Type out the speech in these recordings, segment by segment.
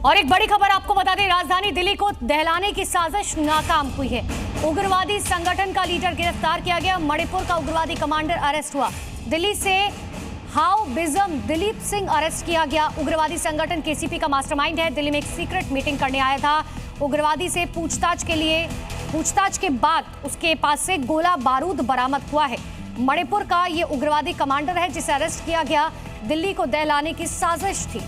और एक बड़ी खबर आपको बता दें, राजधानी दिल्ली को दहलाने की साजिश नाकाम हुई है। उग्रवादी संगठन का लीडर गिरफ्तार किया गया। मणिपुर का उग्रवादी कमांडर अरेस्ट हुआ। दिल्ली से हाउ बिजम दिलीप सिंह अरेस्ट किया गया। उग्रवादी संगठन केसीपी का मास्टरमाइंड है। दिल्ली में एक सीक्रेट मीटिंग करने आया था। उग्रवादी से पूछताछ के बाद उसके पास से गोला बारूद बरामद हुआ है। मणिपुर का ये उग्रवादी कमांडर है जिसे अरेस्ट किया गया। दिल्ली को दहलाने की साजिश थी।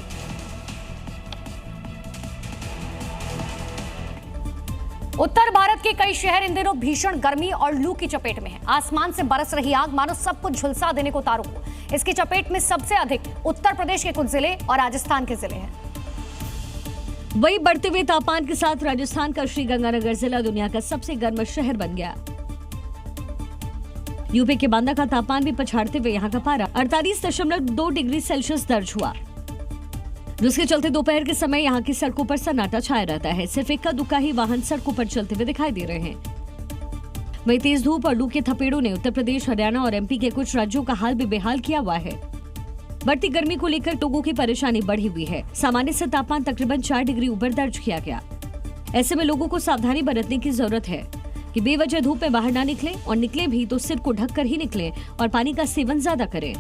उत्तर भारत के कई शहर इन दिनों भीषण गर्मी और लू की चपेट में हैं। आसमान से बरस रही आग मानो सब कुछ झुलसा देने को तारों को। इसकी चपेट में सबसे अधिक उत्तर प्रदेश के कुछ जिले और राजस्थान के जिले हैं। वही बढ़ते हुए तापमान के साथ राजस्थान का श्रीगंगानगर जिला दुनिया का सबसे गर्म शहर बन गया। यूपी के बांदा का तापमान भी पछाड़ते हुए यहाँ का पारा 48.2 डिग्री सेल्सियस दर्ज हुआ, जिसके चलते दोपहर के समय यहाँ की सड़कों पर सन्नाटा छाया रहता है। सिर्फ इक्का दुक्का ही वाहन सड़कों पर चलते हुए दिखाई दे रहे हैं। वही तेज धूप और लू के थपेड़ों ने उत्तर प्रदेश, हरियाणा और एमपी के कुछ राज्यों का हाल भी बेहाल किया हुआ है। बढ़ती गर्मी को लेकर लोगों की परेशानी बढ़ी हुई है। सामान्य से तापमान तकरीबन 4 डिग्री ऊपर दर्ज किया गया। ऐसे में लोगों को सावधानी बरतने की जरूरत है कि बेवजह धूप में बाहर ना निकलें और निकले भी तो सिर को ढककर ही निकलें और पानी का सेवन ज्यादा करें।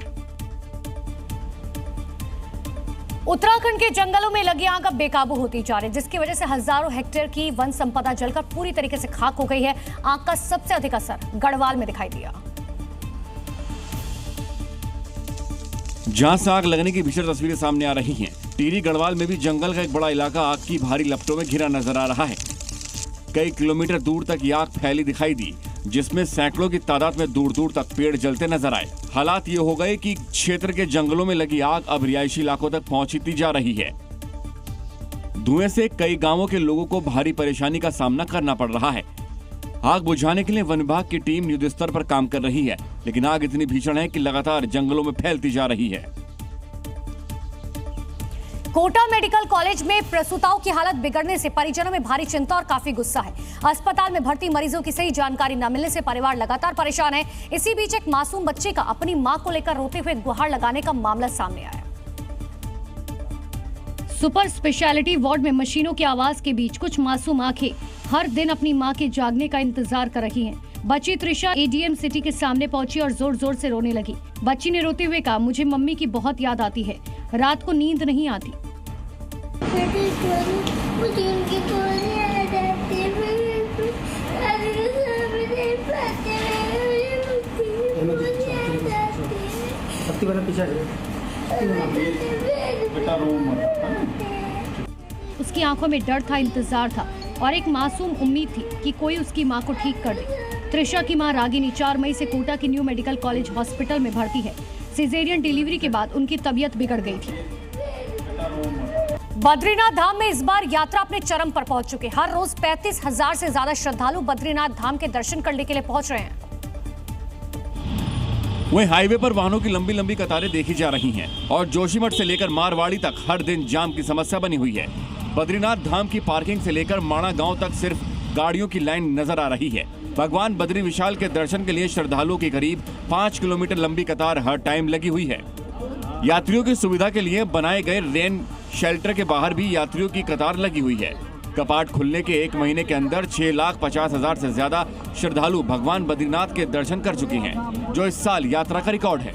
उत्तराखंड के जंगलों में लगी आग अब बेकाबू होती जा रही है, जिसकी वजह से हजारों हेक्टेयर की वन संपदा जलकर पूरी तरीके से खाक हो गई है। आग का सबसे अधिक असर गढ़वाल में दिखाई दिया। जहां से आग लगने की भीषण तस्वीरें सामने आ रही हैं। टिहरी गढ़वाल में भी जंगल का एक बड़ा इलाका आग की भारी लपटों में घिरा नजर आ रहा है। कई किलोमीटर दूर तक ये आग फैली दिखाई दी, जिसमें सैकड़ों की तादाद में दूर दूर तक पेड़ जलते नजर आए। हालात ये हो गए कि क्षेत्र के जंगलों में लगी आग अब रिहायशी इलाकों तक पहुंचती जा रही है। धुएं से कई गांवों के लोगों को भारी परेशानी का सामना करना पड़ रहा है। आग बुझाने के लिए वन विभाग की टीम युद्ध स्तर पर काम कर रही है, लेकिन आग इतनी भीषण है कि लगातार जंगलों में फैलती जा रही है। कोटा मेडिकल कॉलेज में प्रसूताओं की हालत बिगड़ने से परिजनों में भारी चिंता और काफी गुस्सा है। अस्पताल में भर्ती मरीजों की सही जानकारी न मिलने से परिवार लगातार परेशान है। इसी बीच एक मासूम बच्चे का अपनी मां को लेकर रोते हुए गुहार लगाने का मामला सामने आया। सुपर स्पेशलिटी वार्ड में मशीनों की आवाज के बीच कुछ मासूम आंखें हर दिन अपनी मां के जागने का इंतजार कर रही हैं। बच्ची त्रिशा एडीएम सिटी के सामने पहुंची और जोर जोर से रोने लगी। बच्ची ने रोते हुए कहा, मुझे मम्मी की बहुत याद आती है, रात को नींद नहीं आती। मुझे उनकी बहुत याद आती है। उसकी आंखों में डर था, इंतजार था और एक मासूम उम्मीद थी कि कोई उसकी मां को ठीक कर दे। त्रिशा की मां रागिनी 4 मई से कोटा की न्यू मेडिकल कॉलेज हॉस्पिटल में भर्ती है। सिजेरियन डिलीवरी के बाद उनकी तबीयत बिगड़ गई थी। बद्रीनाथ धाम में इस बार यात्रा अपने चरम पर पहुंच चुके। हर रोज 35,000 से ज्यादा श्रद्धालु बद्रीनाथ धाम के दर्शन करने के लिए पहुंच रहे हैं। वहीं हाईवे पर वाहनों की लंबी लंबी कतारें देखी जा रही हैं और जोशीमठ से लेकर मारवाड़ी तक हर दिन जाम की समस्या बनी हुई है। बद्रीनाथ धाम की पार्किंग से लेकर माणा गांव तक सिर्फ गाड़ियों की लाइन नजर आ रही है। भगवान बद्री विशाल के दर्शन के लिए श्रद्धालुओं की करीब 5 किलोमीटर लंबी कतार हर टाइम लगी हुई है। यात्रियों की सुविधा के लिए बनाए गए रेन शेल्टर के बाहर भी यात्रियों की कतार लगी हुई है। कपाट खुलने के 1 महीने के अंदर 6,50,000 से ज्यादा श्रद्धालु भगवान बद्रीनाथ के दर्शन कर चुके हैं, जो इस साल यात्रा का रिकॉर्ड है।